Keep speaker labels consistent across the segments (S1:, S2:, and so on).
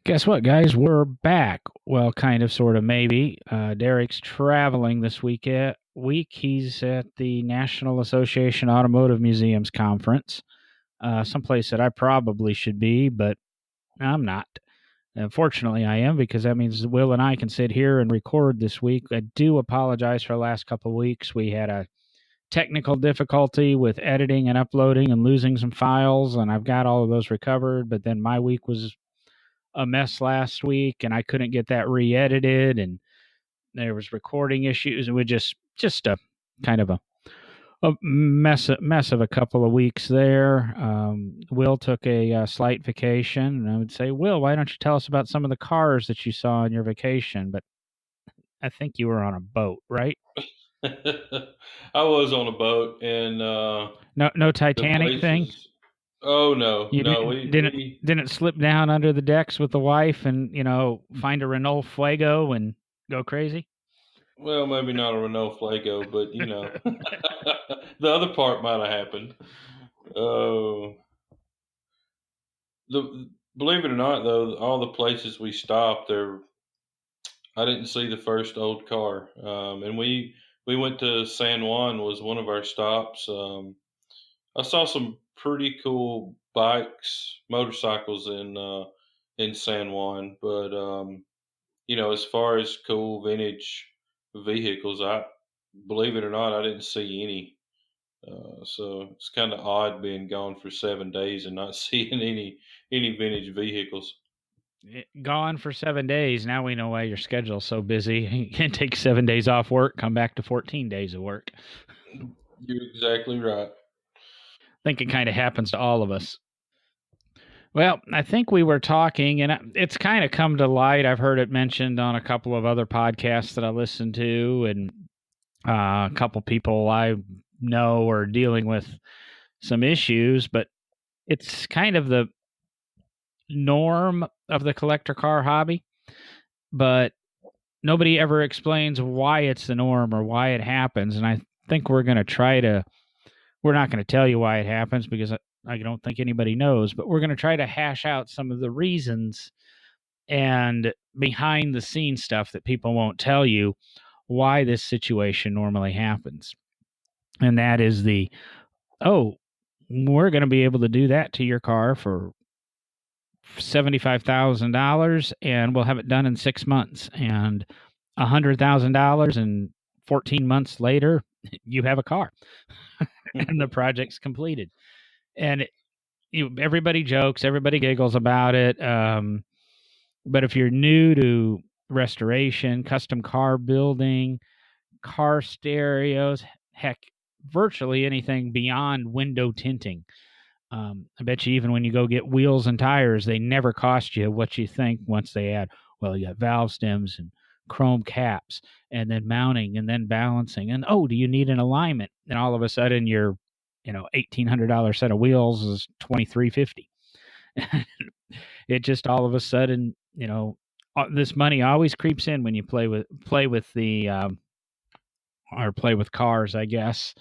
S1: Guess what, guys? We're back. Well, kind of, sort of, maybe. Derek's traveling this week. He's at the National Association Automotive Museums conference, someplace that I probably should be, but I'm not. Fortunately, I am because that means Will and I can sit here and record this week. I do apologize for the last couple of weeks. We had a technical difficulty with editing and uploading and losing some files, and I've got all of those recovered. But then my week was a mess last week, and I couldn't get that re-edited, and there was recording issues, and we just a kind of a mess of a couple of weeks there. Will took a slight vacation, and I would say, Will, why don't you tell us about some of the cars that you saw on your vacation? But I think you were on a boat, right?
S2: I was on a boat and
S1: No
S2: the
S1: Titanic thing.
S2: places. Oh no,
S1: You
S2: no,
S1: didn't
S2: we
S1: didn't
S2: we
S1: didn't slip down under the decks with the wife and find a Renault Fuego and go crazy.
S2: well maybe not a Renault Flago, but the other part might have happened. Uh, the Believe it or not, though, all the places we stopped there, I didn't see the first old car. And we went to San Juan was one of our stops. I saw some pretty cool bikes, motorcycles in San Juan, but as far as cool vintage vehicles, I believe it or not, I didn't see any. So it's kind of odd being gone for 7 days and not seeing any vintage vehicles.
S1: Gone for 7 days. Now we know why your schedule's so busy. You can take 7 days off work, come back to 14 days of work.
S2: You're exactly right.
S1: I think it kind of happens to all of us. Well, I think we were talking, and it's kind of come to light. I've heard it mentioned on a couple of other podcasts that I listen to, and a couple people I know are dealing with some issues, but it's kind of the norm of the collector car hobby. But nobody ever explains why it's the norm or why it happens. And I think we're not going to tell you why it happens because I don't think anybody knows, but we're going to try to hash out some of the reasons and behind the scenes stuff that people won't tell you why this situation normally happens. And that is we're going to be able to do that to your car for $75,000 and we'll have it done in 6 months, and $100,000 and 14 months later you have a car and the project's completed. And everybody jokes, everybody giggles about it. But if you're new to restoration, custom car building, car stereos, heck, virtually anything beyond window tinting, I bet you even when you go get wheels and tires, they never cost you what you think once they add, well, you got valve stems and chrome caps and then mounting and then balancing. And oh, do you need an alignment? And all of a sudden your, $1,800 set of wheels is $2,350. It just all of a sudden, this money always creeps in when you play with the, or play with cars, I guess.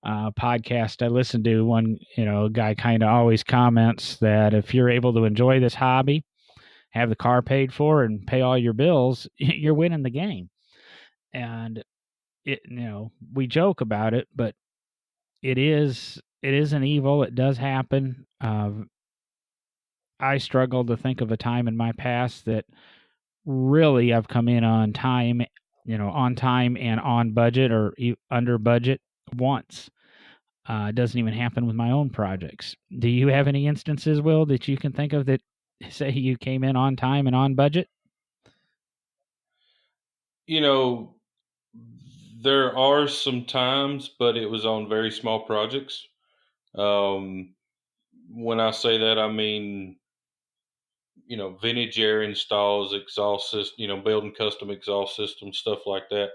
S1: Podcast I listened to, one guy kind of always comments that if you're able to enjoy this hobby, have the car paid for, and pay all your bills, you're winning the game. And we joke about it, but it is an evil. It does happen. I struggle to think of a time in my past that really I've come in on time, and on budget or under budget once. It doesn't even happen with my own projects. Do you have any instances, Will, that you can think of that say you came in on time and on budget?
S2: You know, there are some times, but it was on very small projects. Um, when I say that, I mean, vintage air installs, exhaust system, building custom exhaust systems, stuff like that.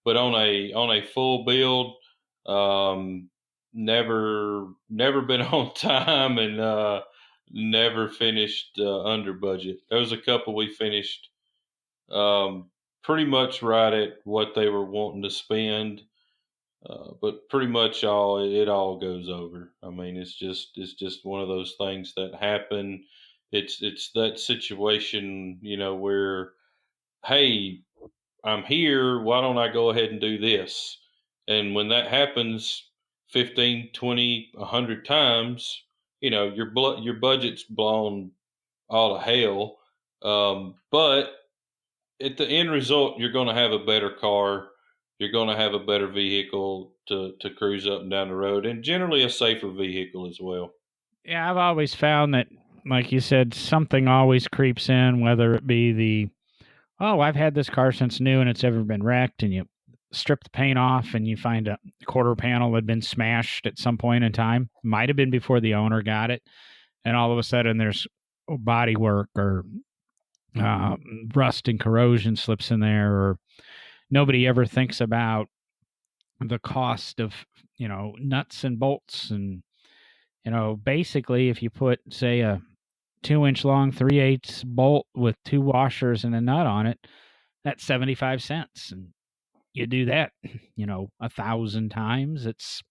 S2: But on a full build, um, never been on time and never finished under budget. There was a couple we finished pretty much right at what they were wanting to spend. But pretty much all it all goes over. I mean, it's just one of those things that happen. It's that situation, where, hey, I'm here, why don't I go ahead and do this? And when that happens 15, 20, 100 times, your budget's blown all to hell. But at the end result, you're going to have a better car. You're going to have a better vehicle to cruise up and down the road, and generally a safer vehicle as well.
S1: Yeah, I've always found that, like you said, something always creeps in, whether it be oh, I've had this car since new and it's ever been wrecked, and you strip the paint off and you find a quarter panel had been smashed at some point in time. Might have been before the owner got it, and all of a sudden there's body work or rust and corrosion slips in there, or nobody ever thinks about the cost of nuts and bolts. And basically if you put, say, a 2-inch long 3/8 bolt with 2 washers and a nut on it, that's 75 cents. And you do that 1,000 times, it's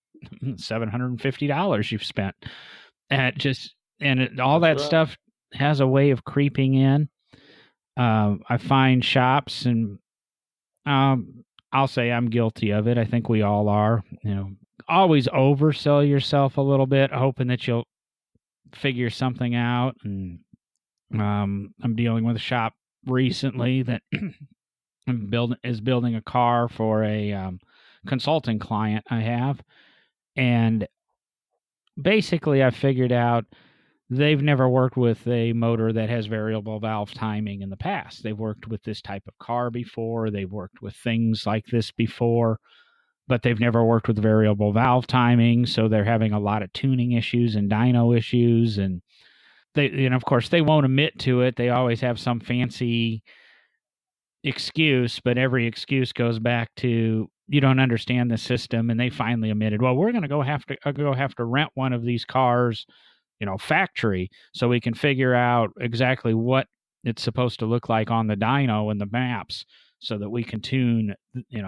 S1: $750 you've spent. All
S2: That's
S1: that
S2: right.
S1: stuff has a way of creeping in. I find shops, and I'll say I'm guilty of it. I think we all are. Always oversell yourself a little bit, hoping that you'll figure something out. And I'm dealing with a shop recently that is building a car for a consulting client I have, and basically I figured out they've never worked with a motor that has variable valve timing in the past. They've worked with this type of car before. They've worked with things like this before, but they've never worked with variable valve timing. So they're having a lot of tuning issues and dyno issues. And of course, they won't admit to it. They always have some fancy excuse, but every excuse goes back to you don't understand the system. And they finally admitted, well, we're going to have to rent one of these cars, factory, so we can figure out exactly what it's supposed to look like on the dyno and the maps, so that we can tune,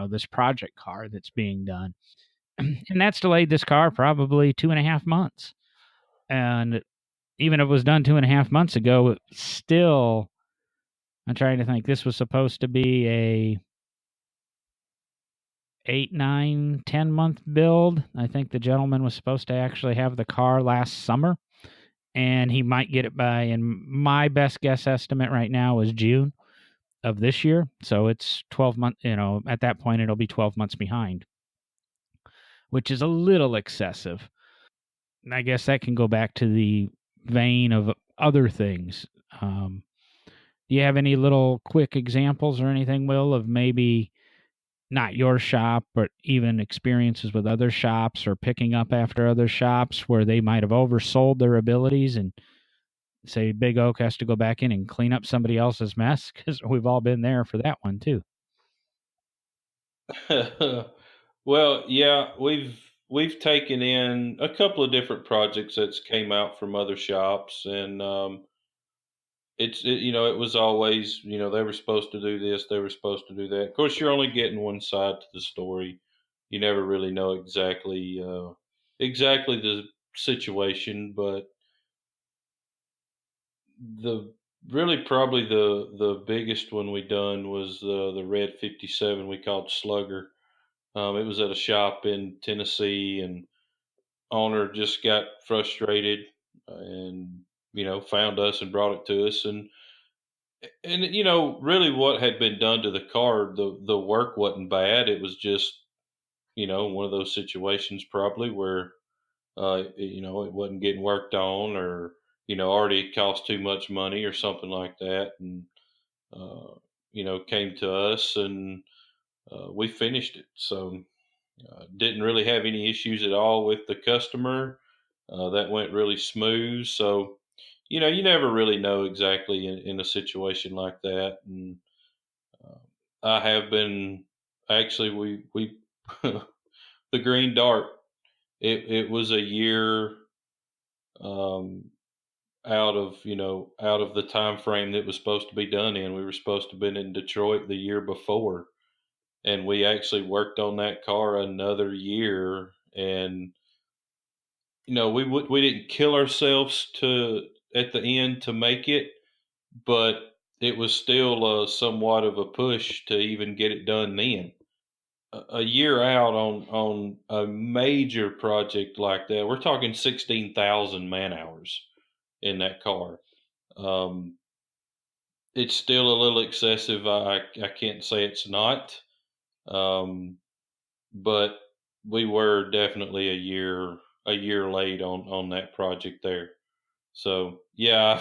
S1: this project car that's being done. And that's delayed this car probably 2.5 months. And even if it was done 2.5 months ago, still, I'm trying to think, this was supposed to be a 8, 9, 10 month build. I think the gentleman was supposed to actually have the car last summer, and he might get it by, and my best guess estimate right now is June of this year. So it's 12 months, at that point it'll be 12 months behind, which is a little excessive. And I guess that can go back to the vein of other things. Do you have any little quick examples or anything, Will, of maybe not your shop, but even experiences with other shops or picking up after other shops where they might have oversold their abilities, and say Big Oak has to go back in and clean up somebody else's mess? Because we've all been there for that one too.
S2: Well, yeah, we've taken in a couple of different projects that's came out from other shops, and it was always, they were supposed to do this, they were supposed to do that. Of course, you're only getting one side to the story. You never really know exactly the situation, but the really probably the biggest one we done was the red 57 we called Slugger. It was at a shop in Tennessee, and owner just got frustrated and found us and brought it to us, and really what had been done to the car, the work wasn't bad. It was just one of those situations probably where it wasn't getting worked on, or already it cost too much money or something like that, and uh, came to us, and we finished it. So didn't really have any issues at all with the customer. That went really smooth. So, you never really know exactly in a situation like that. And uh, I have been actually we the green dart. It was a year um, out of the time frame that was supposed to be done in. We were supposed to have been in Detroit the year before, and we actually worked on that car another year. And we didn't kill ourselves at the end to make it, but it was still somewhat of a push to even get it done then. A year out on a major project like that, we're talking 16,000 man hours in that car. Um, it's still a little excessive. I can't say it's not, um, but we were definitely a year late on that project there. So yeah,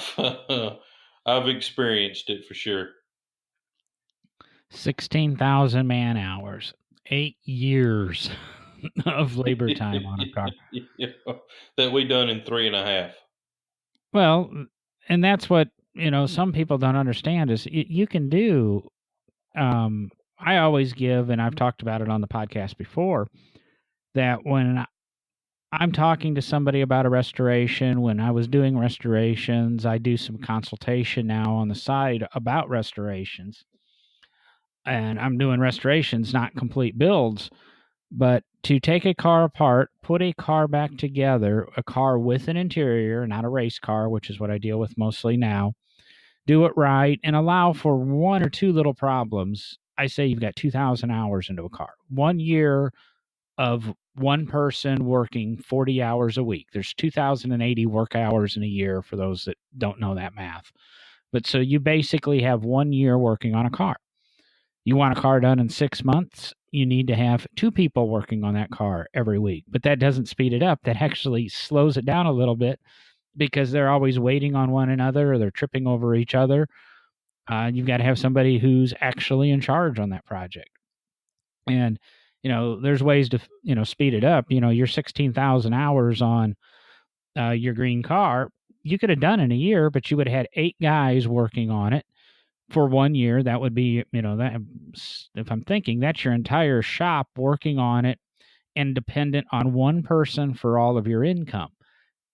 S2: I've experienced it for sure.
S1: 16,000 man hours, 8 years of labor time on a car.
S2: Yeah, that we done in 3.5.
S1: Well, and that's what, some people don't understand is you can do, I always give, and I've talked about it on the podcast before, that when I'm talking to somebody about a restoration, when I was doing restorations, I do some consultation now on the side about restorations. And I'm doing restorations, not complete builds. But to take a car apart, put a car back together, a car with an interior, not a race car, which is what I deal with mostly now, do it right and allow for one or two little problems. I say you've got 2,000 hours into a car. 1 year of one person working 40 hours a week. There's 2,080 work hours in a year for those that don't know that math. But so you basically have 1 year working on a car. You want a car done in 6 months, you need to have two people working on that car every week. But that doesn't speed it up. That actually slows it down a little bit because they're always waiting on one another or they're tripping over each other. You've got to have somebody who's actually in charge on that project. And, there's ways to, speed it up. Your 16,000 hours on your green car, you could have done in a year, but you would have had 8 guys working on it for 1 year. That would be, that if I'm thinking that's your entire shop working on it and dependent on one person for all of your income.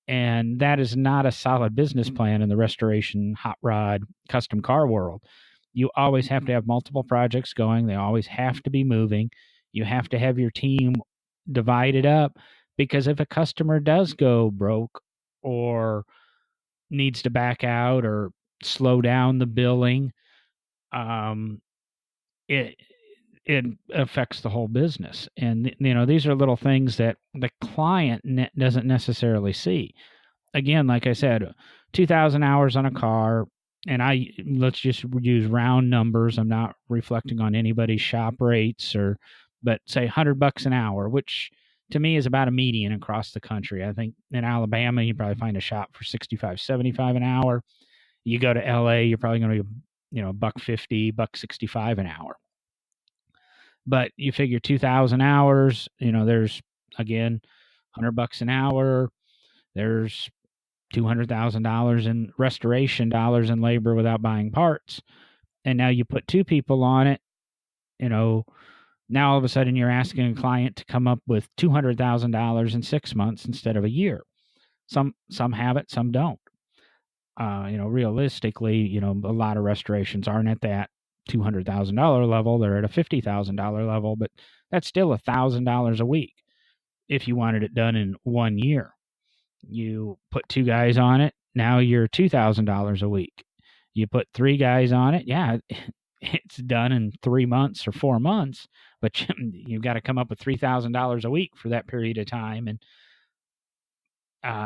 S1: And that is not a solid business plan in the restoration, hot rod, custom car world. You always have to have multiple projects going. They always have to be moving. You have to have your team divided up because if a customer does go broke or needs to back out or slow down the billing, it it affects the whole business. And these are little things that the client doesn't necessarily see. Again, like I said, 2,000 hours on a car, and let's just use round numbers. I'm not reflecting on anybody's shop rates but say $100 an hour, which to me is about a median across the country. I think in Alabama, you probably find a shop for 65, 75 an hour. You go to LA, you're probably going to be, $150, $165 an hour. But you figure 2,000 hours, there's again $100 an hour. There's $200,000 in restoration dollars in labor without buying parts. And now you put two people on it, now all of a sudden you're asking a client to come up with $200,000 in 6 months instead of a year. Some have it, some don't. Realistically, a lot of restorations aren't at that $200,000 level. They're at a $50,000 level, but that's still $1,000 a week if you wanted it done in 1 year. You put 2 guys on it, now you're $2,000 a week. You put 3 guys on it, yeah, it's done in 3 months or 4 months, but you've got to come up with $3,000 a week for that period of time. And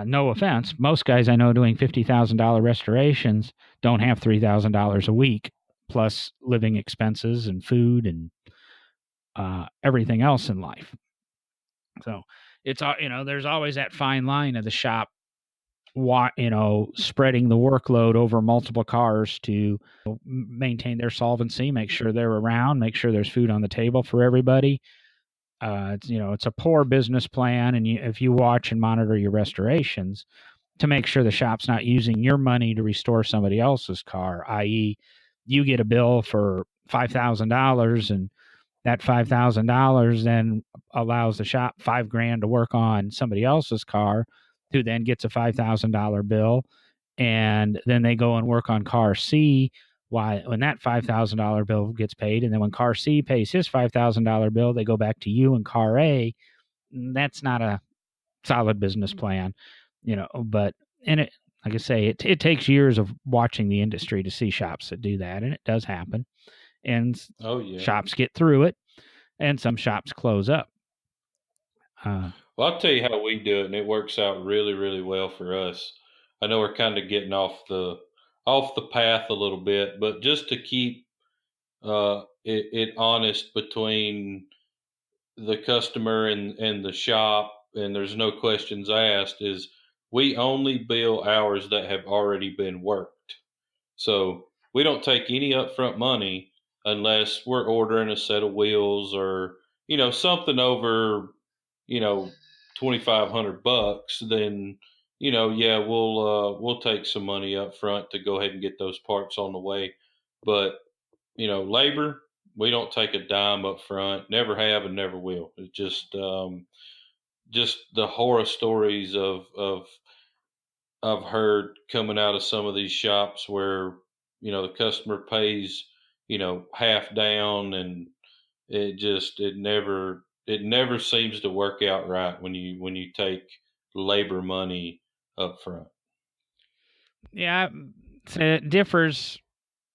S1: no offense, most guys I know doing $50,000 restorations don't have $3,000 a week, plus living expenses and food and everything else in life. So it's there's always that fine line of the shop, spreading the workload over multiple cars to maintain their solvency, make sure they're around, make sure there's food on the table for everybody. It's a poor business plan, and if you watch and monitor your restorations to make sure the shop's not using your money to restore somebody else's car, i.e., you get a bill for $5,000, and that $5,000 then allows the shop $5,000 to work on somebody else's car, who then gets a $5,000 bill, and then they go and work on car C. When that $5,000 bill gets paid, and then when car C pays his $5,000 bill, they go back to you and car A. That's not a solid business plan, but like I say, it takes years of watching the industry to see shops that do that, and it does happen. And
S2: Oh yeah.
S1: shops get through it, and some shops close up.
S2: Well, I'll tell you how we do it, and it works out really, really well for us. I know we're kind of getting off the path a little bit, but just to keep it honest between the customer and the shop, and there's no questions asked, is we only bill hours that have already been worked. So we don't take any upfront money unless we're ordering a set of wheels or something over 2,500 bucks. Then yeah, we'll take some money up front to go ahead and get those parts on the way. But labor, we don't take a dime up front. Never have and never will. It's just the horror stories of I've heard coming out of some of these shops where the customer pays half down, and it never seems to work out right when you take labor money up front.
S1: Yeah, so it differs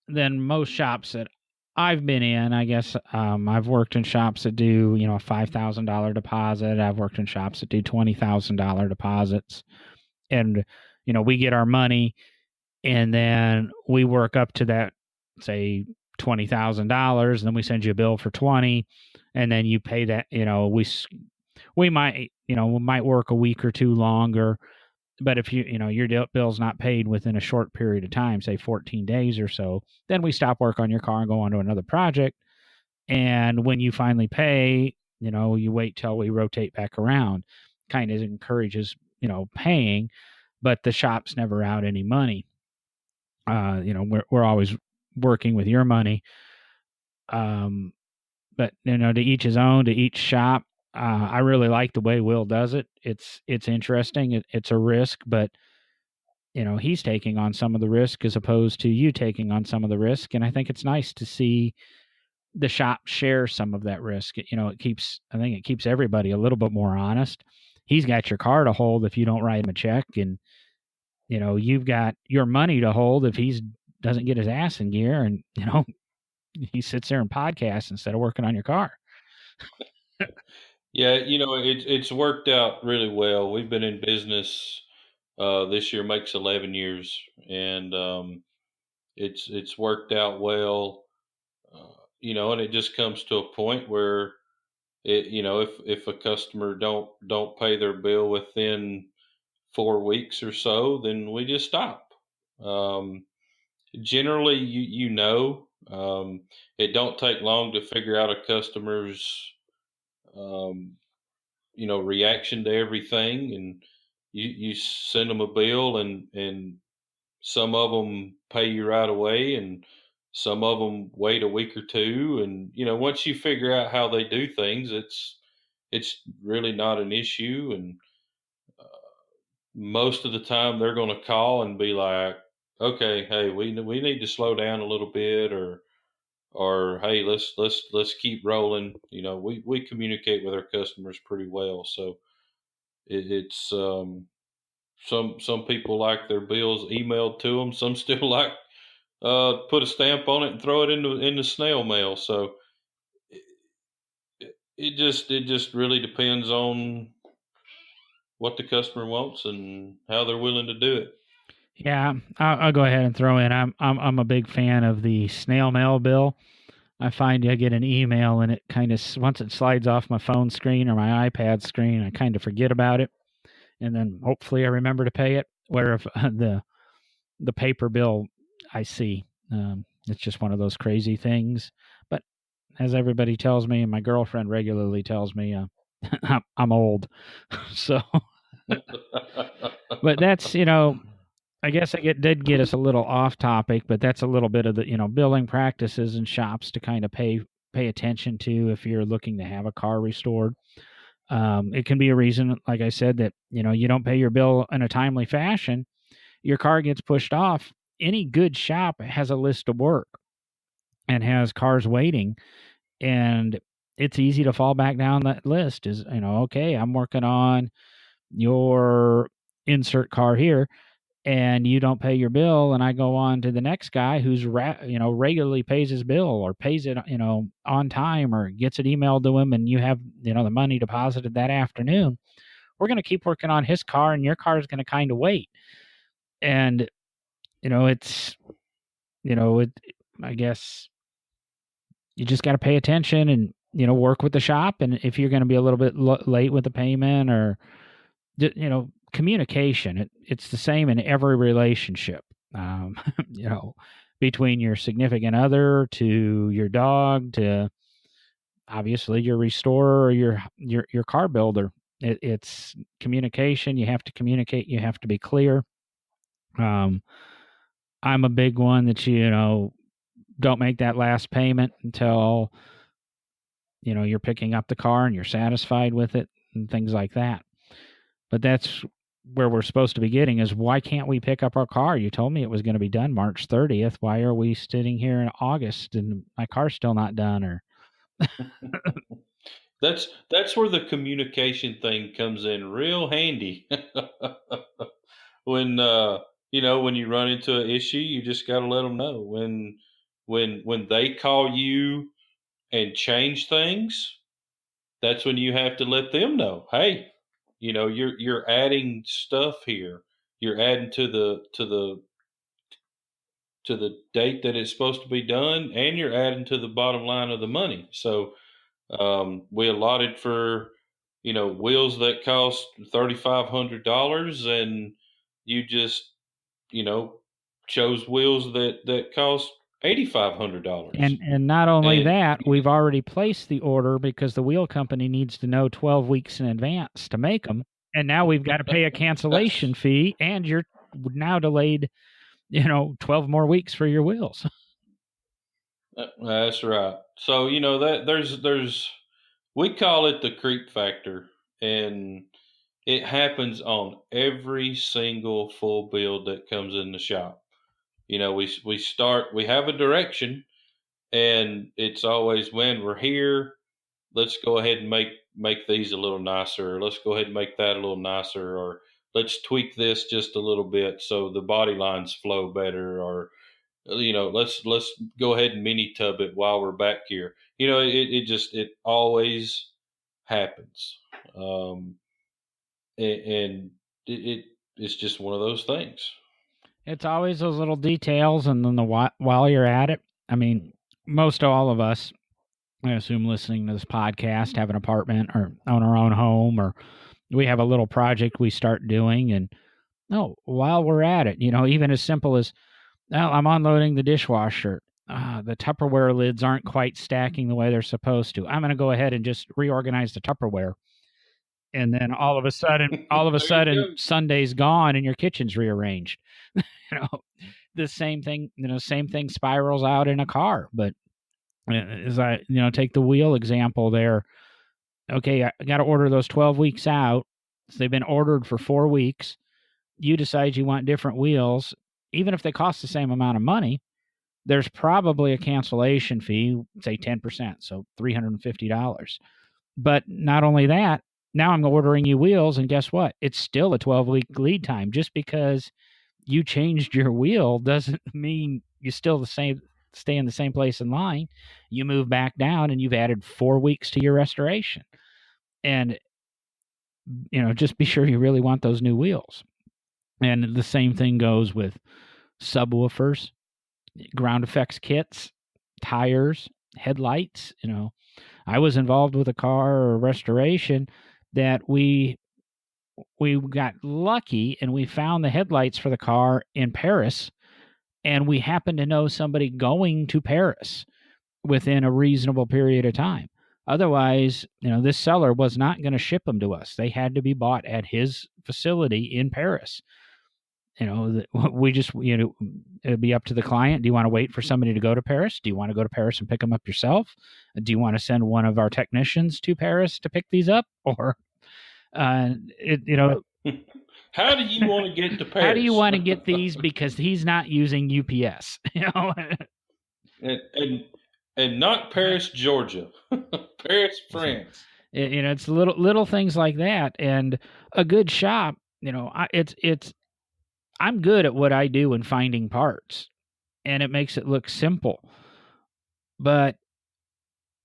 S1: than most shops that I've been in. I guess I've worked in shops that do a $5,000 deposit. I've worked in shops that do $20,000 deposits, and we get our money, and then we work up to that, say $20,000, and then we send you a bill for 20, and then you pay that. We might we might work a week or two longer, but if your bill's not paid within a short period of time, say 14 days or so, then we stop work on your car and go on to another project. And when you finally pay, you wait till we rotate back around. Kind of encourages paying, but the shop's never out any money. We're always working with your money. But to each his own, to each shop. I really like the way Will does it. It's interesting. It's a risk, but he's taking on some of the risk as opposed to you taking on some of the risk. And I think it's nice to see the shop share some of that risk. I think it keeps everybody a little bit more honest. He's got your car to hold if you don't write him a check, and you've got your money to hold if he doesn't get his ass in gear, and he sits there and podcasts instead of working on your car.
S2: Yeah, it's worked out really well. We've been in business. This year makes 11 years, and it's worked out well. And it just comes to a point where if a customer don't pay their bill within 4 weeks or so, then we just stop. Um, Generally, it don't take long to figure out a customer's um, reaction to everything, and you send them a bill, and some of them pay you right away, and some of them wait a week or two, and once you figure out how they do things, it's really not an issue. And most of the time they're going to call and be like, okay, hey, we need to slow down a little bit, or hey, let's keep rolling. We communicate with our customers pretty well, so it's some people like their bills emailed to them. Some still like put a stamp on it and throw it in the snail mail. So it just really depends on what the customer wants and how they're willing to do it.
S1: Yeah, I'll go ahead and throw in. I'm a big fan of the snail mail bill. I find I get an email, and it kind of, once it slides off my phone screen or my iPad screen, I kind of forget about it, and then hopefully I remember to pay it. Where if the paper bill I see, it's just one of those crazy things. But as everybody tells me, and my girlfriend regularly tells me, I'm old, so. But that's I guess did get us a little off topic, but that's a little bit of the billing practices and shops to kind of pay attention to if you're looking to have a car restored. It can be a reason, like I said, that you don't pay your bill in a timely fashion, your car gets pushed off. Any good shop has a list of work and has cars waiting, and it's easy to fall back down that list. Is okay, I'm working on your insert car here. and you don't pay your bill, and I go on to the next guy who's regularly pays his bill or pays it on time or gets it emailed to him, and you have the money deposited that afternoon, we're going to keep working on his car, and your car is going to kind of wait. And it's I guess you just got to pay attention and work with the shop, and if you're going to be a little bit late with the payment or communication, it's the same in every relationship, between your significant other to your dog to obviously your restorer or your car builder. It's communication. You have to communicate. You have to be clear. I'm a big one that don't make that last payment until you're picking up the car and you're satisfied with it and things like that. But that's where we're supposed to be getting is, why can't we pick up our car? You told me it was going to be done March 30th. Why are we sitting here in August and my car's still not done? Or
S2: that's where the communication thing comes in real handy. When when you run into an issue, you just got to let them know. When they call you and change things, that's when you have to let them know, hey, you're adding stuff here. You're adding to the date that it's supposed to be done, and you're adding to the bottom line of the money. So we allotted for wheels that cost $3,500, and you just chose wheels that cost $8,500.
S1: And not only that, we've already placed the order because the wheel company needs to know 12 weeks in advance to make them. And now we've got to pay a cancellation fee, and you're now delayed, 12 more weeks for your wheels.
S2: That's right. So, that there's we call it the creep factor, and it happens on every single full build that comes in the shop. We have a direction, and it's always, when we're here, let's go ahead and make these a little nicer. Or let's go ahead and make that a little nicer, or let's tweak this just a little bit so the body lines flow better, or let's go ahead and mini tub it while we're back here. It always happens, and it's just one of those things.
S1: It's always those little details, and then while you're at it, I mean, most all of us, I assume, listening to this podcast, have an apartment or own our own home, or we have a little project we start doing, and while we're at it, even as simple as, I'm unloading the dishwasher. The Tupperware lids aren't quite stacking the way they're supposed to. I'm going to go ahead and just reorganize the Tupperware. And then all of a sudden, Sunday's gone and your kitchen's rearranged. The same thing, same thing spirals out in a car. But as I, take the wheel example there. Okay, I got to order those 12 weeks out. So they've been ordered for 4 weeks. You decide you want different wheels. Even if they cost the same amount of money, there's probably a cancellation fee, say 10%, so $350. But not only that, now I'm ordering you wheels, and guess what? It's still a 12-week lead time. Just because you changed your wheel doesn't mean you still stay in the same place in line. You move back down, and you've added 4 weeks to your restoration. And, just be sure you really want those new wheels. And the same thing goes with subwoofers, ground effects kits, tires, headlights. I was involved with a car restoration that we got lucky, and we found the headlights for the car in Paris, and we happened to know somebody going to Paris within a reasonable period of time. Otherwise, this seller was not going to ship them to us. They had to be bought at his facility in Paris. We just, it'd be up to the client. Do you want to wait for somebody to go to Paris? Do you want to go to Paris and pick them up yourself? Do you want to send one of our technicians to Paris to pick these up? Or,
S2: how do you want to get to Paris?
S1: How do you want to get these? Because he's not using UPS,
S2: and not Paris, Georgia, Paris, France.
S1: It's little things like that. And a good shop, it's I'm good at what I do in finding parts, and it makes it look simple. But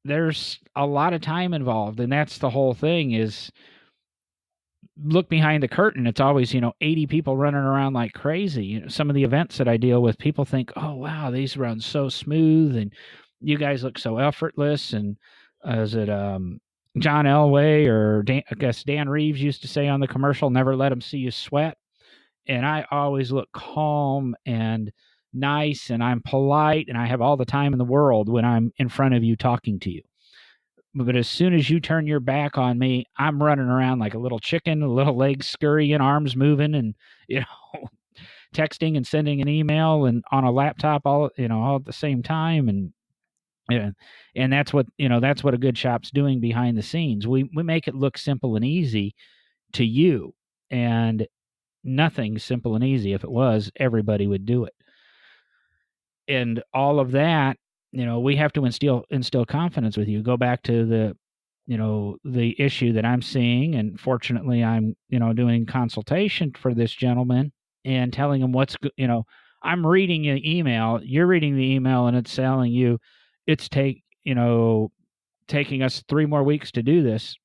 S1: there's a lot of time involved, and that's the whole thing is look behind the curtain. It's always, 80 people running around like crazy. Some of the events that I deal with, people think, oh, wow, these run so smooth and you guys look so effortless. And is it John Elway or I guess Dan Reeves used to say on the commercial, never let them see you sweat. And I always look calm and nice and I'm polite and I have all the time in the world when I'm in front of you talking to you. But as soon as you turn your back on me, I'm running around like a little chicken, little legs scurrying, arms moving, and you know, texting and sending an email and on a laptop all at the same time. Yeah, and that's what a good shop's doing behind the scenes. We make it look simple and easy to you, and nothing's simple and easy. If it was, everybody would do it. And all of that, we have to instill confidence with you. Go back to the issue that I'm seeing, and fortunately I'm doing consultation for this gentleman and telling him I'm reading an email, you're reading the email, and it's telling you it's taking us 3 more weeks to do this,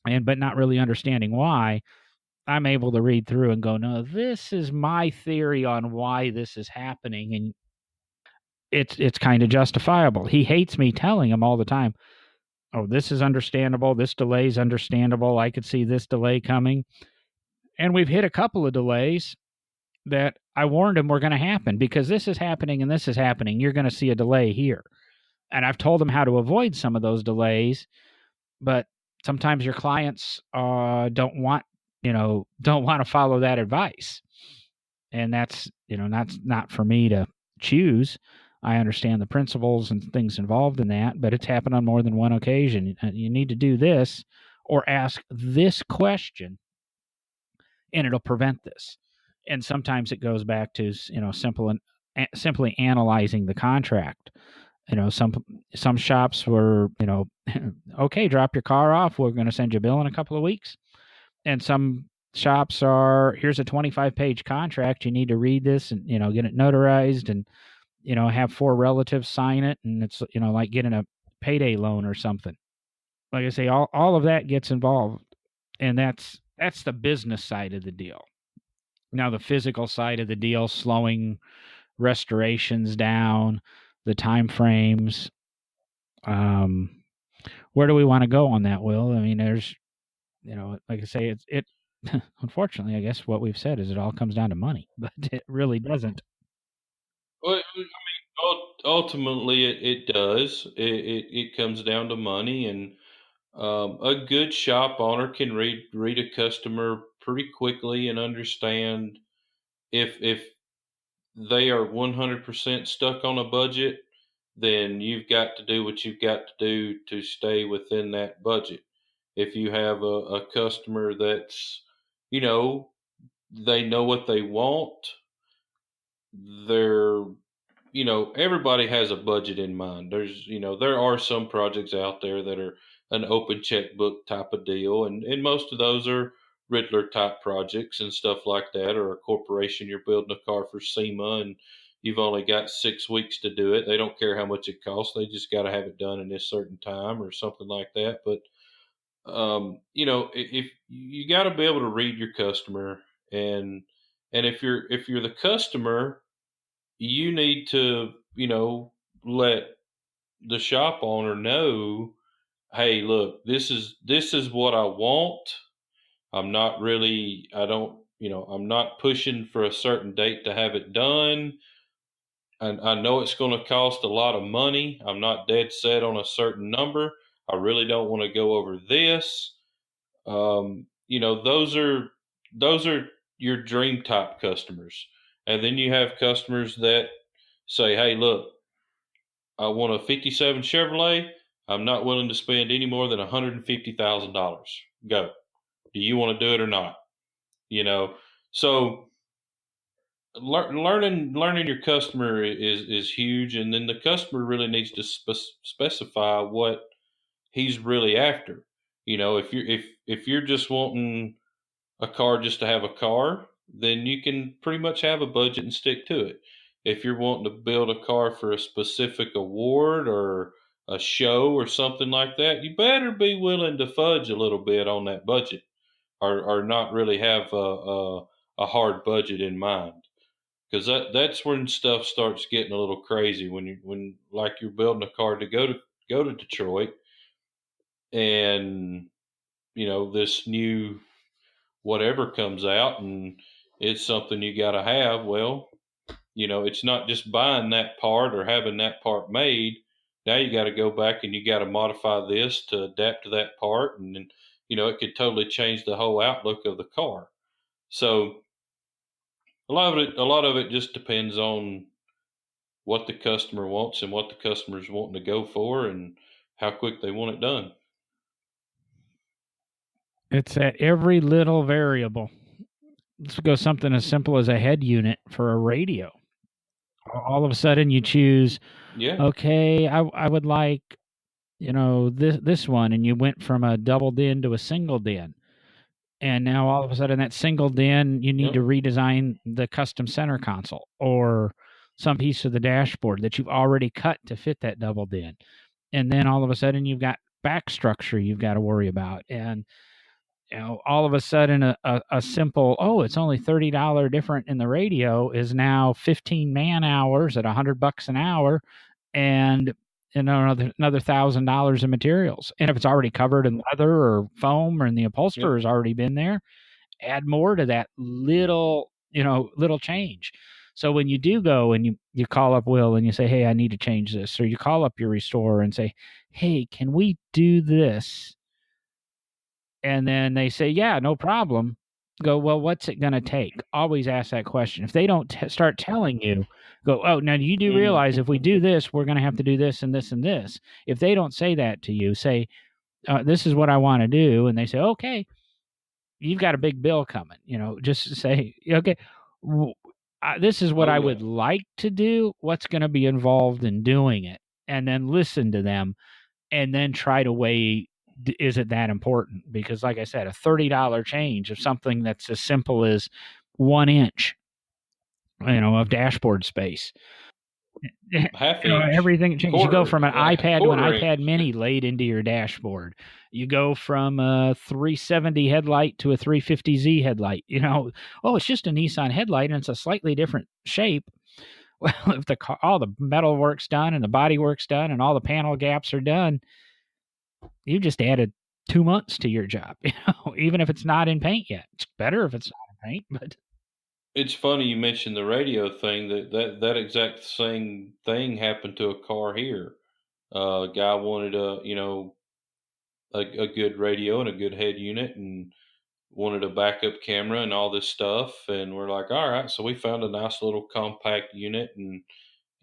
S1: but not really understanding why. I'm able to read through and go, no, this is my theory on why this is happening, and it's kind of justifiable. He hates me telling him all the time, oh, this is understandable, this delay is understandable, I could see this delay coming. And we've hit a couple of delays that I warned him were going to happen because this is happening and this is happening. You're going to see a delay here. And I've told him how to avoid some of those delays, but sometimes your clients don't want to follow that advice. And that's not for me to choose. I understand the principles and things involved in that, but it's happened on more than one occasion. You need to do this or ask this question, and it'll prevent this. And sometimes it goes back to simply analyzing the contract. Some shops were okay, drop your car off. We're going to send you a bill in a couple of weeks. And some shops are, here's a 25-page contract. You need to read this and get it notarized and have 4 relatives sign it, and it's like getting a payday loan or something. Like I say, all of that gets involved, and that's the business side of the deal. Now the physical side of the deal, slowing restorations down, the time frames. Where do we want to go on that, Will? I mean, there's like I say, it unfortunately, I guess what we've said is it all comes down to money, but it really doesn't.
S2: Well, I mean, ultimately, it does. It comes down to money, and a good shop owner can read a customer pretty quickly and understand if they are 100% stuck on a budget, then you've got to do what you've got to do to stay within that budget. If you have a customer that's, you know, they know what they want, they're, everybody has a budget in mind. There are some projects out there that are an open checkbook type of deal, and most of those are Riddler type projects and stuff like that, or a corporation you're building a car for SEMA and you've only got 6 weeks to do it. They don't care how much it costs. They just got to have it done in this certain time or something like that. But if you got to be able to read your customer, and if you're the customer, you need to let the shop owner know, hey, look, this is what I want. I'm not pushing for a certain date to have it done. And I know it's going to cost a lot of money. I'm not dead set on a certain number. I really don't want to go over this. Those are your dream type customers. And then you have customers that say, hey, look, I want a 57 Chevrolet. I'm not willing to spend any more than $150,000. Go. Do you want to do it or not? So learning your customer is huge, and then the customer really needs to specify what he's really after. If you're just wanting a car just to have a car, then you can pretty much have a budget and stick to it. If you're wanting to build a car for a specific award or a show or something like that, you better be willing to fudge a little bit on that budget, or not really have a hard budget in mind. Because that's when stuff starts getting a little crazy, when like you're building a car to go to Detroit, and this new whatever comes out, and it's something you got to have. Well, it's not just buying that part or having that part made. Now you got to go back and you got to modify this to adapt to that part, and then it could totally change the whole outlook of the car. So a lot of it just depends on what the customer wants and what the customer's wanting to go for and how quick they want it done.
S1: It's at every little variable. Let's go something as simple as a head unit for a radio. All of a sudden, you choose,
S2: Yeah.
S1: okay, I would like, this one, and you went from a double din to a single din. And now all of a sudden, that single din, you need
S2: Yep.
S1: to redesign the custom center console or some piece of the dashboard that you've already cut to fit that double din. And then all of a sudden, you've got back structure you've got to worry about. And all of a sudden, a simple, it's only $30 different in the radio is now 15 man hours at $100 an hour, and another $1,000 in materials. And if it's already covered in leather or foam, or and the upholsterer
S2: Yep.
S1: has already been there, add more to that little change. So when you do go and you call up Will and you say, hey, I need to change this, or you call up your restorer and say, hey, can we do this? And then they say, yeah, no problem. Go, well, what's it going to take? Always ask that question. If they don't start telling you, go, oh, now you do realize if we do this, we're going to have to do this and this and this. If they don't say that to you, say, this is what I want to do. And they say, okay, you've got a big bill coming. Just say, okay, this is what
S2: Oh
S1: I
S2: yeah.
S1: would like to do. What's going to be involved in doing it? And then listen to them, and then try to weigh, is it that important? Because like I said, a $30 change of something that's as simple as 1 inch, of dashboard space.
S2: Half inch,
S1: Everything changes. You go
S2: quarter,
S1: from an iPad to an
S2: quarter inch.
S1: iPad mini laid into your dashboard. You go from a 370 headlight to a 350Z headlight. It's just a Nissan headlight and it's a slightly different shape. Well, if all the metal work's done and the body work's done and all the panel gaps are done, you just added 2 months to your job, even if it's not in paint yet. It's better if it's not in paint, but
S2: It's funny you mentioned the radio thing. That exact same thing happened to a car here. A guy wanted a good radio and a good head unit, and wanted a backup camera and all this stuff. And we're like, all right. So we found a nice little compact unit,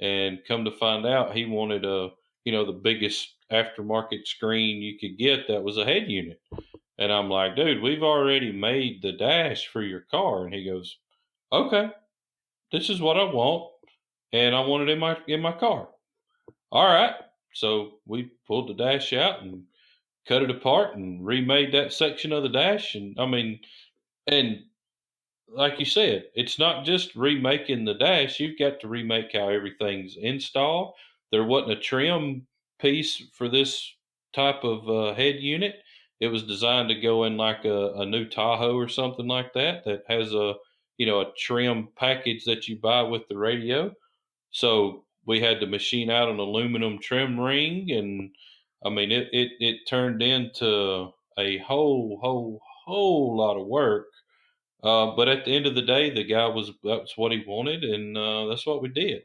S2: and come to find out, he wanted the biggest aftermarket screen you could get that was a head unit. And I'm like, dude, we've already made the dash for your car. And he goes, okay, this is what I want, and I want it in my car. All right. So we pulled the dash out and cut it apart and remade that section of the dash. And I mean, and like you said, it's not just remaking the dash. You've got to remake how everything's installed. There wasn't a trim piece for this type of head unit. It was designed to go in like a new Tahoe or something like that, that has a trim package that you buy with the radio. So we had to machine out an aluminum trim ring, and I mean it turned into a whole lot of work. But at the end of the day, the guy that's what he wanted, and that's what we did,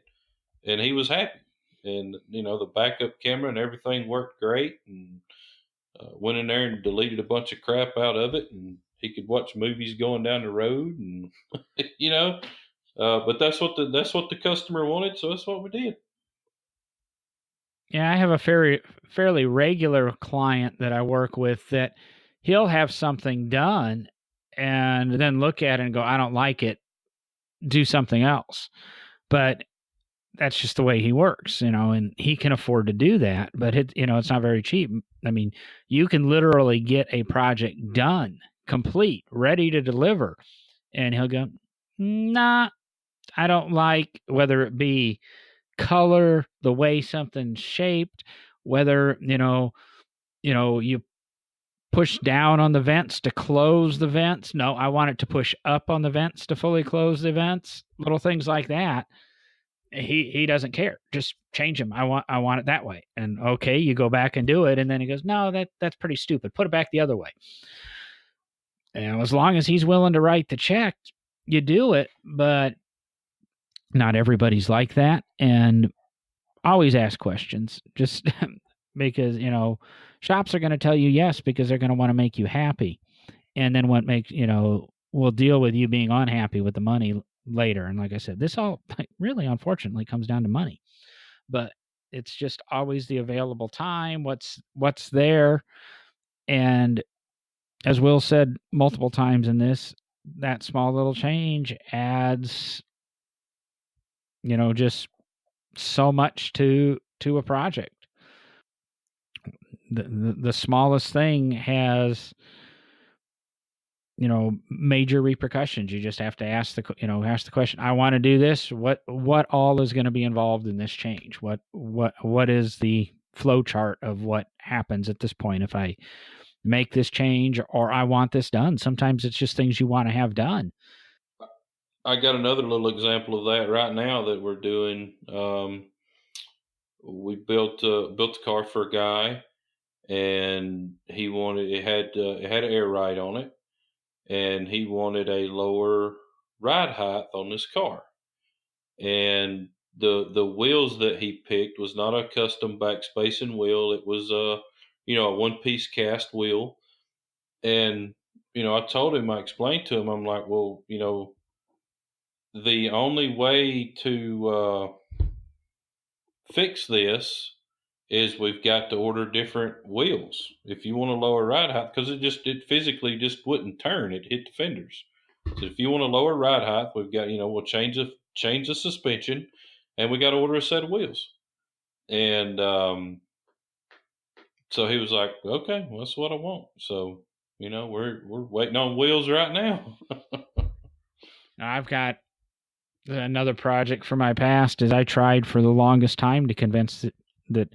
S2: and he was happy. And the backup camera and everything worked great, and went in there and deleted a bunch of crap out of it, and he could watch movies going down the road, and you know. But that's what the customer wanted, so that's what we did.
S1: yeah, I have a fairly regular client that I work with that he'll have something done and then look at it and go, I don't like it, do something else. But that's just the way he works, and he can afford to do that, but it's not very cheap. I mean, you can literally get a project done, complete, ready to deliver, and he'll go, Nah, I don't like whether it be color, the way something's shaped, whether, you push down on the vents to close the vents. No, I want it to push up on the vents to fully close the vents. Little things like that. He doesn't care. Just change them. I want it that way. And okay, you go back and do it, and then he goes, no, that's pretty stupid. Put it back the other way. And as long as he's willing to write the check, you do it. But not everybody's like that. And always ask questions. Just because shops are going to tell you yes because they're going to want to make you happy, and then what makes will deal with you being unhappy with the money later. And like I said, this all really unfortunately comes down to money, but it's just always the available time, what's there. And as Will said multiple times in this, that small little change adds just so much to a project. The smallest thing has major repercussions. You just have to ask the question, I want to do this, what all is going to be involved in this change? What is the flow chart of what happens at this point if I make this change, or I want this done? Sometimes it's just things you want to have done.
S2: I got another little example of that right now that we're doing. We built a car for a guy, and he wanted it had an air ride on it, and he wanted a lower ride height on this car. And the wheels that he picked was not a custom back spacing wheel. It was a one piece cast wheel. And I told him, I explained to him, I'm like, well, the only way to fix this is we've got to order different wheels if you want a lower ride height, because it physically just wouldn't turn. It hit the fenders. So if you want a lower ride height, we've got we'll change the suspension, and we got to order a set of wheels. And so he was like, okay, well, that's what I want. So we're waiting on wheels right now.
S1: I've got another project from my past. Is I tried for the longest time to convince that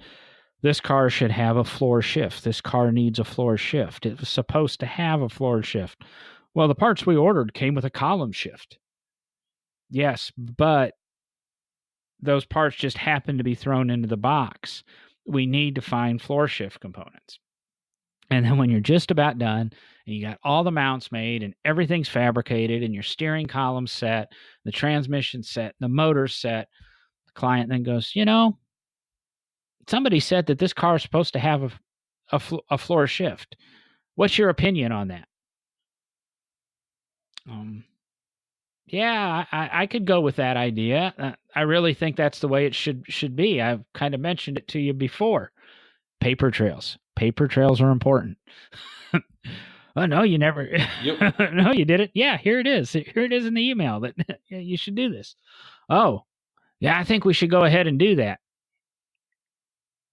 S1: this car should have a floor shift. This car needs a floor shift. It was supposed to have a floor shift. Well, the parts we ordered came with a column shift. Yes, but those parts just happened to be thrown into the box. We need to find floor shift components. And then when you're just about done and you got all the mounts made and everything's fabricated and your steering column set, the transmission set, the motor set, the client then goes, somebody said that this car is supposed to have a floor shift. What's your opinion on that? Yeah, I could go with that idea. I really think that's the way it should be. I've kind of mentioned it to you before. Paper trails. Paper trails are important. Oh, no, you never. Yep. No, you didn't. Yeah, here it is. Here it is in the email that you should do this. Oh, yeah, I think we should go ahead and do that.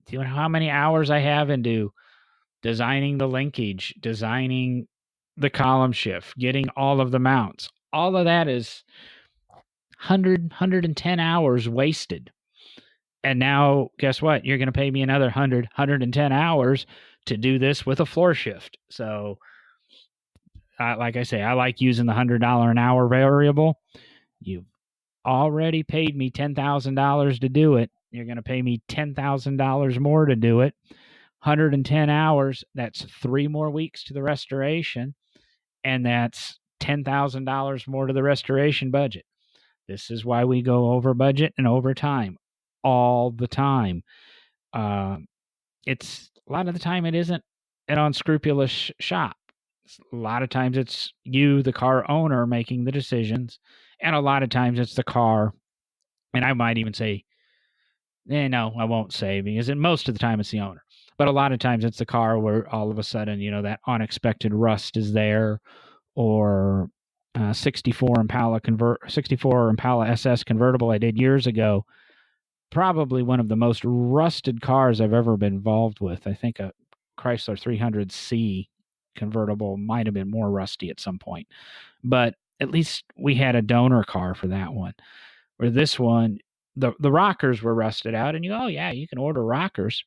S1: Do you know how many hours I have into designing the linkage, designing the column shift, getting all of the mounts? All of that is 110 hours wasted. And now, guess what? You're going to pay me another 110 hours to do this with a floor shift. So, like I say, I like using the $100 an hour variable. You've already paid me $10,000 to do it. You're going to pay me $10,000 more to do it. 110 hours, that's 3 more weeks to the restoration, and that's $10,000 more to the restoration budget. This is why we go over budget and over time all the time. It's a lot of the time it isn't an unscrupulous shop. A lot of times it's you, the car owner, making the decisions, and a lot of times it's the car. And I might even say, no, I won't say, because most of the time it's the owner. But a lot of times it's the car where all of a sudden, that unexpected rust is there, or 64 Impala SS convertible I did years ago. Probably one of the most rusted cars I've ever been involved with. I think a Chrysler 300C convertible might have been more rusty at some point. But at least we had a donor car for that one. Where this one, the rockers were rusted out, and you go, oh yeah, you can order rockers.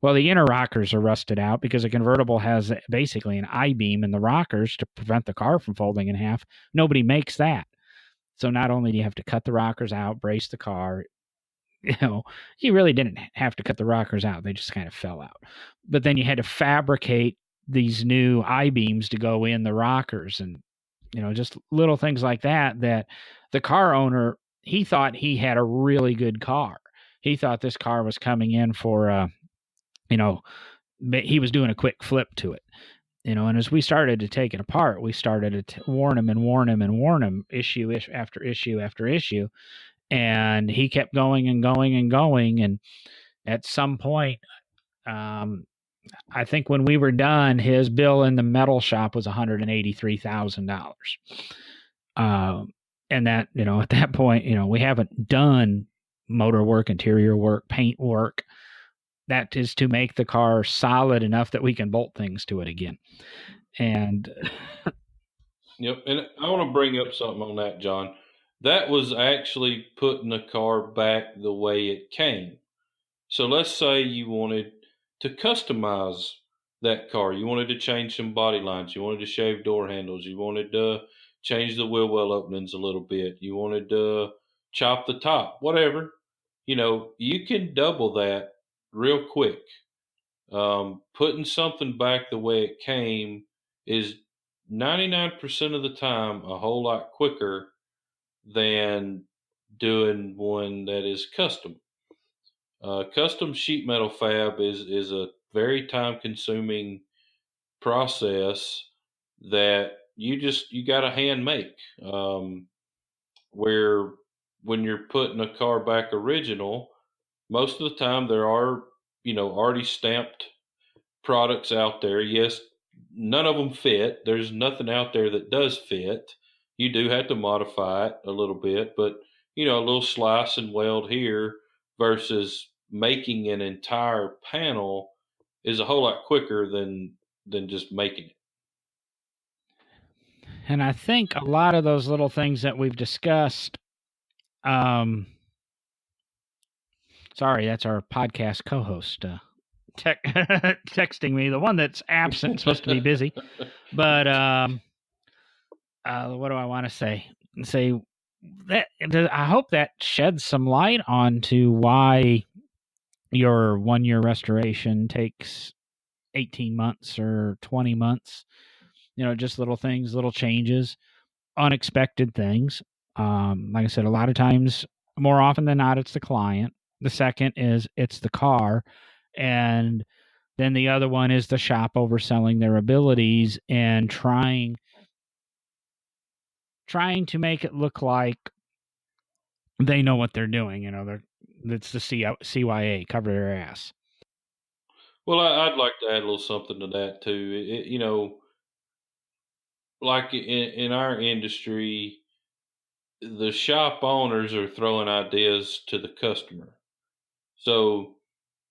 S1: Well, the inner rockers are rusted out because a convertible has basically an I-beam in the rockers to prevent the car from folding in half. Nobody makes that. So not only do you have to cut the rockers out, brace the car, you really didn't have to cut the rockers out. They just kind of fell out. But then you had to fabricate these new I-beams to go in the rockers, and just little things like that the car owner, he thought he had a really good car. He thought this car was coming in for he was doing a quick flip to it. And as we started to take it apart, we started to warn him issue after issue after issue. And he kept going and going and going. And at some point, I think when we were done, his bill in the metal shop was $183,000. And that, at that point, we haven't done motor work, interior work, paint work. That is to make the car solid enough that we can bolt things to it again. And
S2: yep. And I want to bring up something on that, John. That was actually putting the car back the way it came. So let's say you wanted to customize that car. You wanted to change some body lines. You wanted to shave door handles. You wanted to change the wheel well openings a little bit. You wanted to chop the top, whatever. You can double that real quick. Putting something back the way it came is 99% of the time a whole lot quicker than doing one that is custom. Custom sheet metal fab is a very time consuming process that you got to hand make. Where when you're putting a car back original, most of the time there are already stamped products out there. Yes, none of them fit. There's nothing out there that does fit. You do have to modify it a little bit, but a little slice and weld here versus making an entire panel is a whole lot quicker than just making it.
S1: And I think a lot of those little things that we've discussed, sorry, that's our podcast co-host texting me, the one that's absent, supposed to be busy. But what do I want to say? That I hope that sheds some light onto why your 1-year restoration takes 18 months or 20 months. Just little things, little changes, unexpected things. Like I said, a lot of times, more often than not, it's the client. The second is it's the car. And then the other one is the shop overselling their abilities and trying to make it look like they know what they're doing. It's the CYA, cover their ass.
S2: Well, I'd like to add a little something to that too. Like in our industry, the shop owners are throwing ideas to the customer. So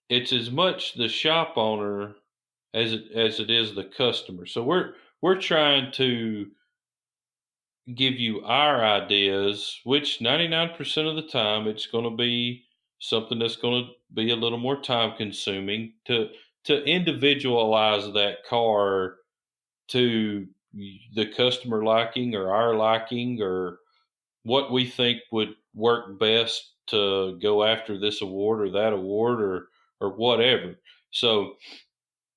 S2: it's as much the shop owner as it is the customer. So we're trying to give you our ideas, which 99% of the time it's going to be something that's going to be a little more time consuming to individualize that car to the customer liking or our liking or what we think would work best to go after this award or that award or whatever. So,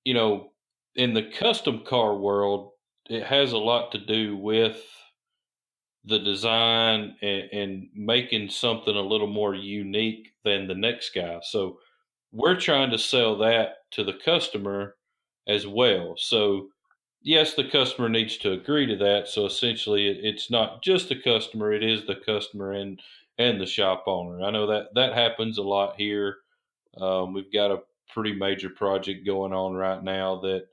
S2: in the custom car world, it has a lot to do with the design and making something a little more unique than the next guy. So we're trying to sell that to the customer as well. So yes, the customer needs to agree to that. So essentially, it's not just the customer; it is the customer and the shop owner. I know that happens a lot here. We've got a pretty major project going on right now that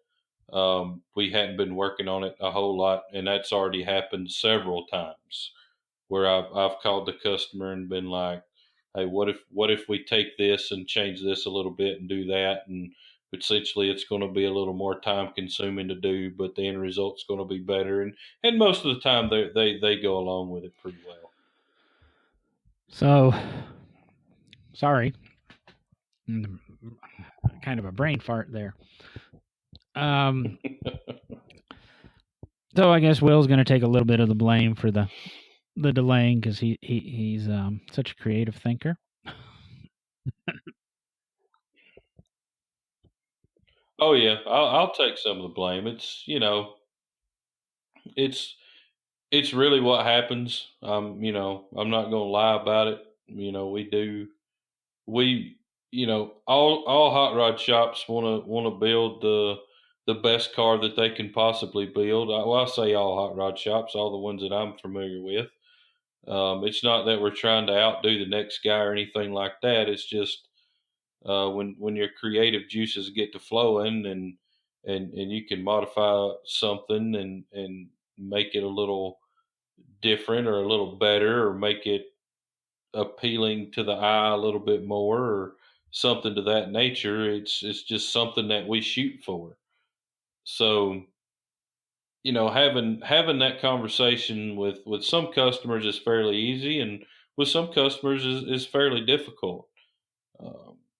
S2: we hadn't been working on it a whole lot, and that's already happened several times. Where I've called the customer and been like, "Hey, what if we take this and change this a little bit and do that?" And essentially it's going to be a little more time consuming to do, but the end result's going to be better. And most of the time they go along with it pretty well.
S1: So, sorry, kind of a brain fart there. So I guess Will's going to take a little bit of the blame for the delaying because he's such a creative thinker.
S2: Oh yeah, I'll take some of the blame. It's it's it's really what happens. I'm not going to lie about it. We all hot rod shops want to build the best car that they can possibly build. I say all hot rod shops, all the ones that I'm familiar with. It's not that we're trying to outdo the next guy or anything like that. It's just when your creative juices get to flowing and you can modify something and make it a little different or a little better or make it appealing to the eye a little bit more or something to that nature. It's just something that we shoot for. So having that conversation with some customers is fairly easy, and with some customers is fairly difficult.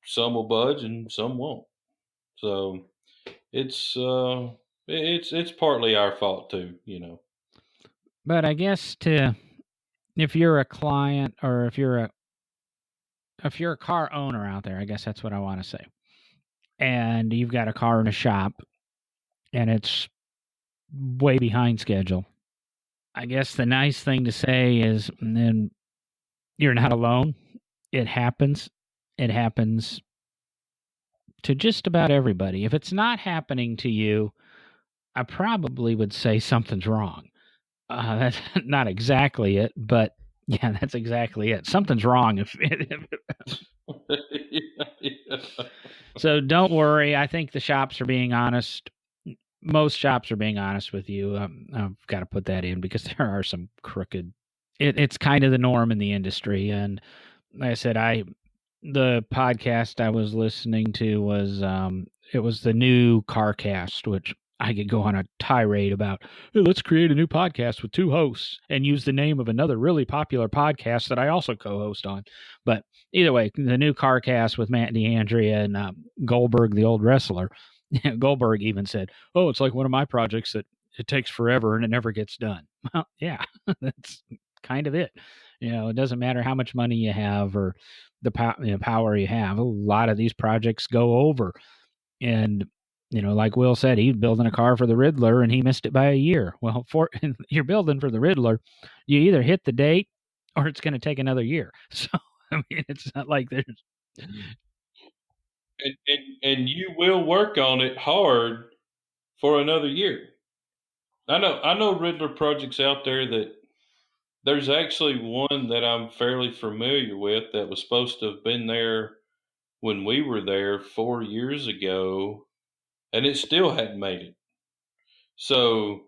S2: Some will budge and some won't. So it's it's partly our fault too.
S1: But I guess if you're a client or if you're a car owner out there, I guess that's what I want to say. And you've got a car in a shop and it's way behind schedule. I guess the nice thing to say is then you're not alone. It happens. It happens to just about everybody. If it's not happening to you, I probably would say something's wrong. That's not exactly it, but yeah, that's exactly it. Something's wrong. So don't worry. I think the shops are being honest. Most shops are being honest with you. I've got to put that in because there are some crooked. It's kind of the norm in the industry, and like I said, the podcast I was listening to was it was the new CarCast, which I could go on a tirade about. Hey, let's create a new podcast with two hosts and use the name of another really popular podcast that I also co-host on. But either way, the new CarCast with Matt DeAndrea and Goldberg, the old wrestler. Goldberg even said, "Oh, it's like one of my projects that it takes forever and it never gets done." Well, yeah, that's kind of it. It doesn't matter how much money you have or the power you have. A lot of these projects go over, and like Will said, he's building a car for the Riddler and he missed it by a year. Well, you're building for the Riddler, you either hit the date or it's going to take another year. So I mean, it's not like there's
S2: and you will work on it hard for another year. I know Riddler projects out there that there's actually one that I'm fairly familiar with that was supposed to have been there when we were there 4 years ago, and it still hadn't made it. So,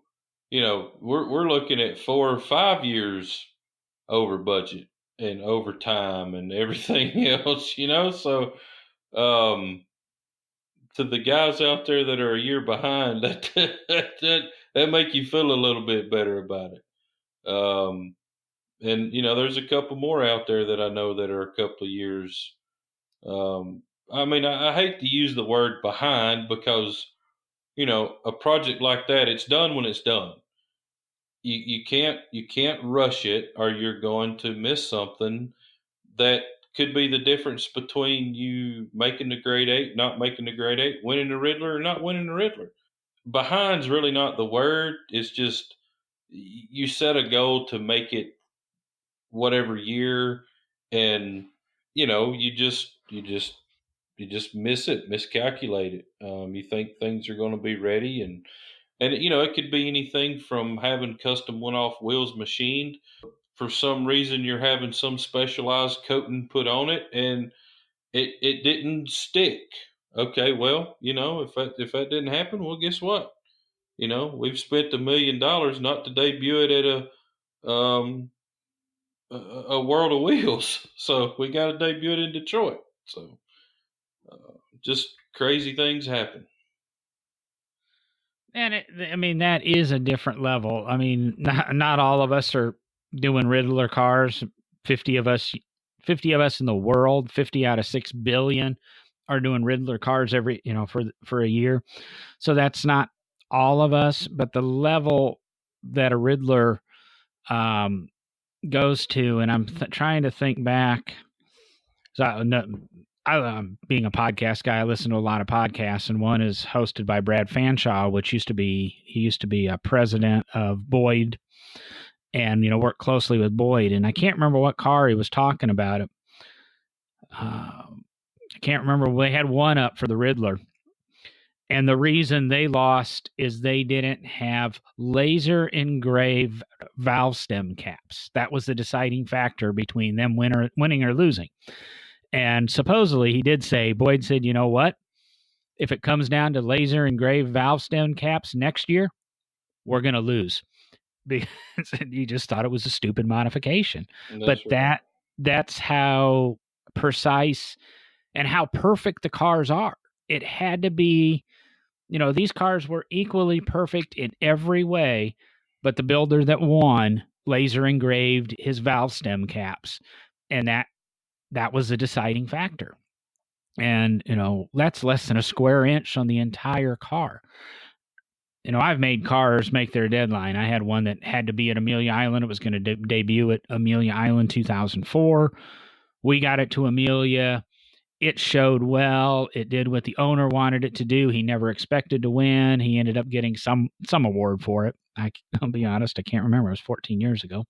S2: we're looking at 4 or 5 years over budget and over time and everything else. So, um, to the guys out there that are a year behind, that make you feel a little bit better about it. And there's a couple more out there that I know that are a couple of years. I mean, I hate to use the word behind because a project like that, it's done when it's done. You can't rush it, or you're going to miss something that could be the difference between you making the grade eight, not making the grade eight, winning the Riddler, or not winning the Riddler. Behind's really not the word. It's just you set a goal to make it whatever year, and you just miss it, miscalculate it. You think things are going to be ready, and it could be anything from having custom one-off wheels machined. For some reason, you're having some specialized coating put on it, and it didn't stick. Okay, well, if that didn't happen, well, guess what? We've spent $1 million not to debut it at a World of Wheels, so we got to debut it in Detroit. So just crazy things happen.
S1: And I mean, that is a different level. I mean, not all of us are doing Riddler cars. 50 of us, 50 of us in the world, 50 out of 6 billion are doing Riddler cars every, for a year. So that's not all of us, but the level that a Riddler goes to, and I'm trying to think back. So being a podcast guy, I listen to a lot of podcasts, and one is hosted by Brad Fanshawe, which used to be a president of Boyd, and worked closely with Boyd. And I can't remember what car he was talking about. It. I can't remember. They had one up for the Riddler, and the reason they lost is they didn't have laser engraved valve stem caps. That was the deciding factor between them winning or losing. And supposedly he did say, Boyd said, you know what? If it comes down to laser engraved valve stem caps next year, we're going to lose. Because he just thought it was a stupid modification. But
S2: right.
S1: that's how precise and how perfect the cars are. It had to be, these cars were equally perfect in every way, but the builder that won laser engraved his valve stem caps. And that was the deciding factor. And, that's less than a square inch on the entire car. I've made cars make their deadline. I had one that had to be at Amelia Island. It was going to debut at Amelia Island 2004. We got it to Amelia. It showed well. It did what the owner wanted it to do. He never expected to win. He ended up getting some award for it. I'll be honest, I can't remember. It was 14 years ago.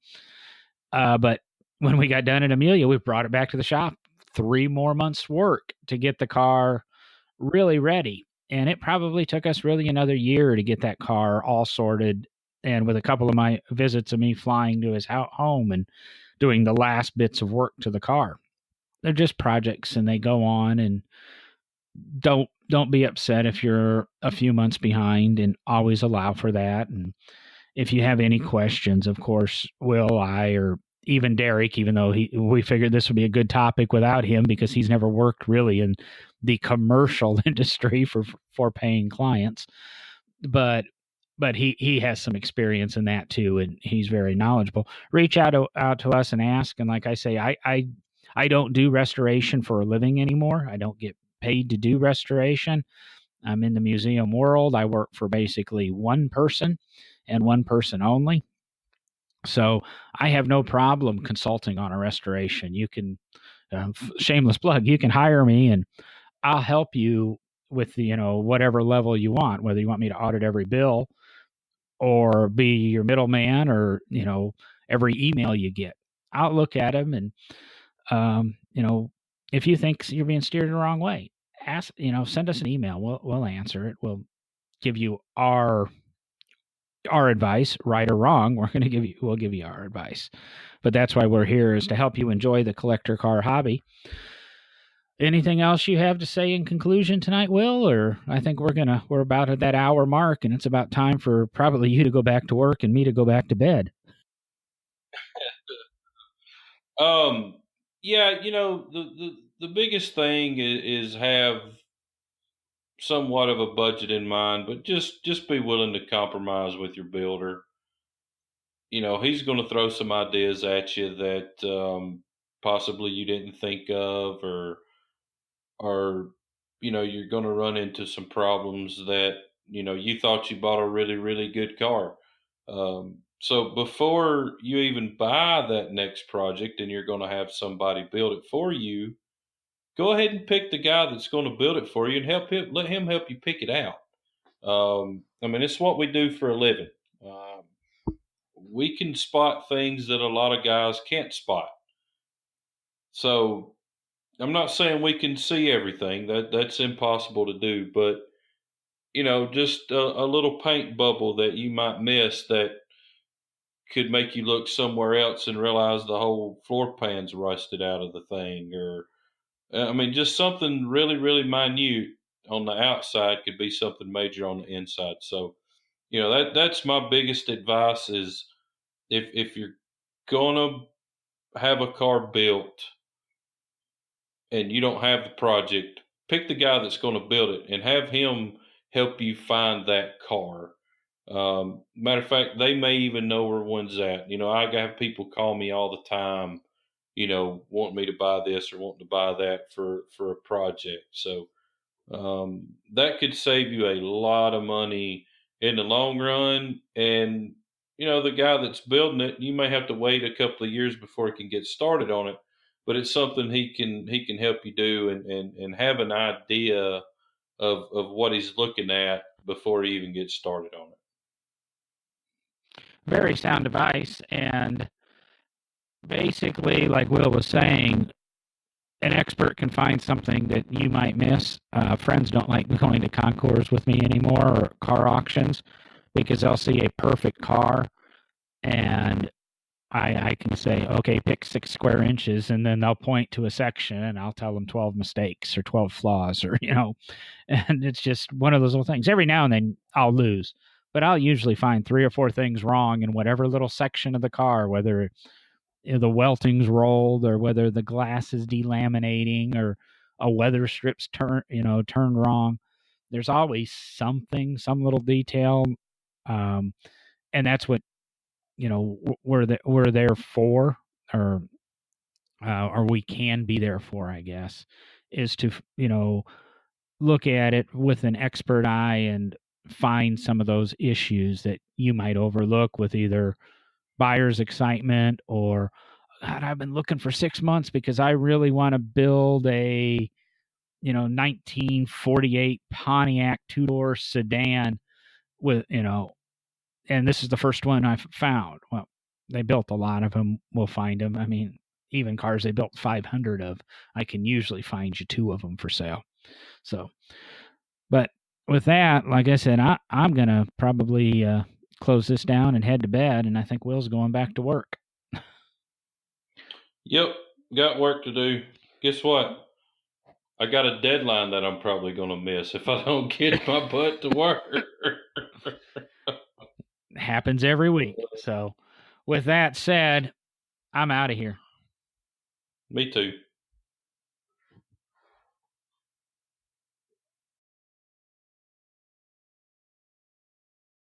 S1: But when we got done at Amelia, we brought it back to the shop. 3 more months' work to get the car really ready. And it probably took us really another year to get that car all sorted. And with a couple of my visits of me flying to his home and doing the last bits of work to the car. They're just projects and they go on, and don't be upset if you're a few months behind, and always allow for that. And if you have any questions, of course, Will, I, or even Derek, even though we figured this would be a good topic without him because he's never worked really in the commercial industry for paying clients, but he has some experience in that too, and he's very knowledgeable. Reach out to us and ask. And like I say, I don't do restoration for a living anymore. I don't get paid to do restoration. I'm in the museum world. I work for basically one person and one person only. So I have no problem consulting on a restoration. You can, shameless plug, you can hire me and I'll help you with the, whatever level you want, whether you want me to audit every bill or be your middleman or, every email you get. I'll look at them and, if you think you're being steered the wrong way, send us an email. We'll answer it. We'll give you our advice, right or wrong. We'll give you our advice. But that's why we're here, is to help you enjoy the collector car hobby. Anything else you have to say in conclusion tonight, Will? Or I think we're about at that hour mark, and it's about time for probably you to go back to work and me to go back to bed.
S2: Yeah, the biggest thing is have somewhat of a budget in mind, but just be willing to compromise with your builder. He's going to throw some ideas at you that possibly you didn't think of, or you're going to run into some problems that you thought you bought a really really good car. So before you even buy that next project and you're going to have somebody build it for you, go ahead and pick the guy that's going to build it for you and let him help you pick it out. I mean, it's what we do for a living. We can spot things that a lot of guys can't spot. So I'm not saying we can see everything. That's impossible to do, but just a little paint bubble that you might miss that could make you look somewhere else and realize the whole floor pan's rusted out of the thing, or I mean, just something really, really minute on the outside could be something major on the inside. So, that's my biggest advice is if you're gonna have a car built and you don't have the project, pick the guy that's going to build it and have him help you find that car. Matter of fact, they may even know where one's at. I have people call me all the time, wanting me to buy this or wanting to buy that for a project. So that could save you a lot of money in the long run. And the guy that's building it, you may have to wait a couple of years before he can get started on it, but it's something he can help you do and have an idea of what he's looking at before he even gets started on it.
S1: Very sound advice. And basically, like Will was saying, an expert can find something that you might miss. Friends don't like going to concours with me anymore or car auctions because they'll see a perfect car and I can say, okay, pick 6 square inches, and then they'll point to a section and I'll tell them 12 mistakes or 12 flaws or, and it's just one of those little things. Every now and then I'll lose, but I'll usually find 3 or 4 things wrong in whatever little section of the car, whether the welting's rolled or whether the glass is delaminating or a weather strip's turned wrong. There's always something, some little detail. And that's what, we're there for, or we can be there for, I guess, is to, look at it with an expert eye and find some of those issues that you might overlook with either buyer's excitement or, God, I've been looking for 6 months because I really want to build a 1948 Pontiac 2-door sedan with and this is the first one I've found. Well, they built a lot of them. We'll find them. I mean, even cars they built 500 of, I can usually find you 2 of them for sale. So, but with that, like I said, I'm gonna probably close this down and head to bed, and I think Will's going back to work.
S2: Yep, got work to do. Guess what? I got a deadline that I'm probably going to miss if I don't get my butt to work.
S1: Happens every week. So, with that said, I'm out of here.
S2: Me too.